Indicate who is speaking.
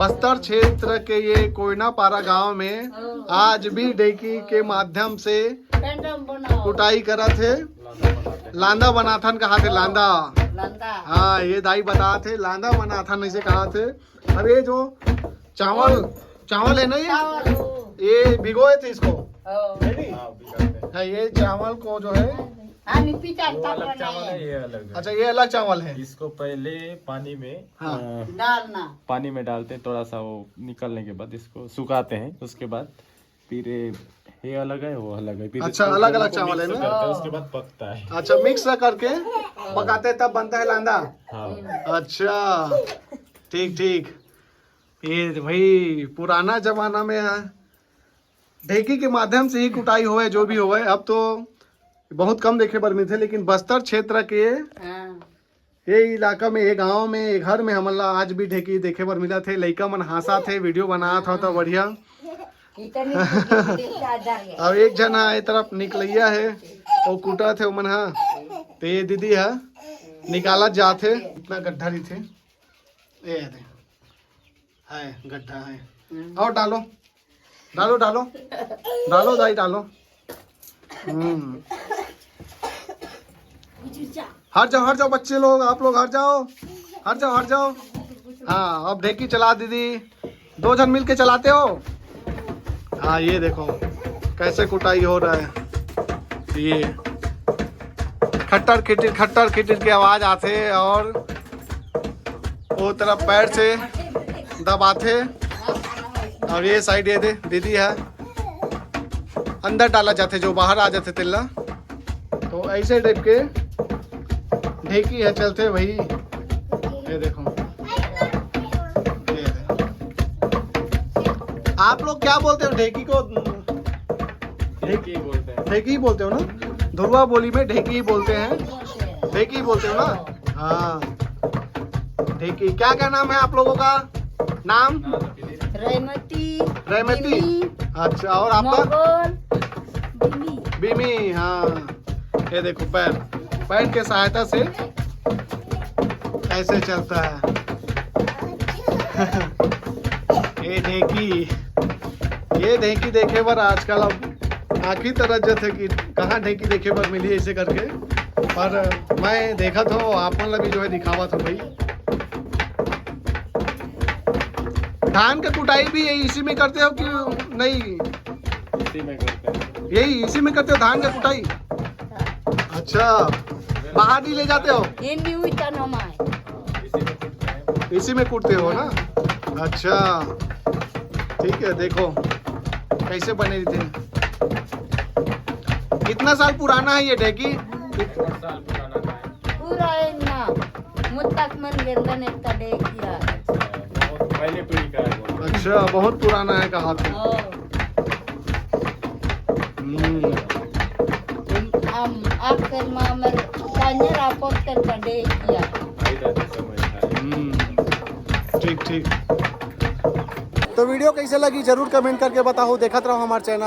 Speaker 1: बस्तर क्षेत्र के ये कोयनापारा गांव में आज भी ढेकी के माध्यम से कुटाई करा थे। लांदा बनाथन कहा थे, लांदा। हाँ, ये दाई बता थे लांदा बनाथन ऐसे कहा थे। अब ये जो चावल है ना, ये भिगोए थे इसको। हाँ, ये चावल को जो है
Speaker 2: अलग चावल है, ये अलग है।
Speaker 1: अच्छा, ये अलग चावल है।
Speaker 2: इसको पहले पानी में
Speaker 3: डालना,
Speaker 2: पानी में डालते हैं, थोड़ा सा वो निकलने के बाद इसको सुखाते हैं। उसके बाद फिर ये अलग है, वो अलग है। फिर
Speaker 1: अच्छा, अलग अलग चावल है ना।
Speaker 2: उसके बाद पकता है।
Speaker 1: अच्छा, मिक्स करके पकाते तब बनता है लांदा।
Speaker 2: हाँ।
Speaker 1: अच्छा, ठीक ठीक। ये भाई पुराना जमाना में ढेकी के माध्यम से ही कुटाई हुए, जो भी हुए। अब तो बहुत कम देखे पर मिलते, लेकिन बस्तर क्षेत्र के ये इलाका में, ये गांव में, ये घर में हमला आज भी ढेकी देखे पर मिला थे। लड़का मन हंसा थे, वीडियो बनाया था तो बढ़िया। अब एक जना ये तरफ निकलैया है और कुटा थे मन। हाँ, तो ये दीदी है निकाला जाते। इतना गड्ढा नहीं थे, ये है गड्ढा है। और डालो डालो डालो डालो दाई डालो। हट जाओ बच्चे लोग, आप लोग हट जाओ। हाँ, अब ढेकी चला दीदी। 2 जन मिल के चलाते हो। हाँ, ये देखो कैसे कुटाई हो रहा है। ये खट्टर खिटर की आवाज आते और वो तरफ पैर से दबाते। और ये साइड ये दीदी है, अंदर डाला जाते, जो बाहर आ जाते तिल्ला। तो ऐसे टाइप के ढेकी है चलते भाई। ये देखो, आप लोग क्या बोलते हो ढेकी को?
Speaker 2: ढेकी बोलते हैं।
Speaker 1: ढेकी बोलते हो ना, धुरवा बोली में ढेकी ही बोलते हैं। ढेकी बोलते हो ना। हाँ, ढेकी। क्या क्या नाम है आप लोगों का? नाम रहमती। अच्छा, और आपका? बीमी। हाँ, ये देखो पैर के सहायता से ऐसे चलता है। ये ढेकी देखे पर आजकल अब आखिरी तरह जैसे कि कहाँ ढेकी देखे पर मिली ऐसे करके। पर मैं देखा था, आप मतलब भी जो है दिखावा था भाई। धान का कुटाई भी यही इसी में करते हो कि नहीं?
Speaker 2: इसी में करते हैं।
Speaker 1: यही इसी में करते हो धान का कुटाई? अच्छा, बाहर नहीं ले जाते हो? इसी में कूटते हो ना। अच्छा, ठीक है। देखो कैसे बने थे। कितना साल पुराना है ये ढेकी?
Speaker 2: 1 साल पुराना है। बहुत पहले पीढ़ी का है वो।
Speaker 1: अच्छा, बहुत पुराना है कहा था। ठीक ठीक। तो वीडियो कैसे लगी जरूर कमेंट करके बताओ। देखते रहो हमारे चैनल।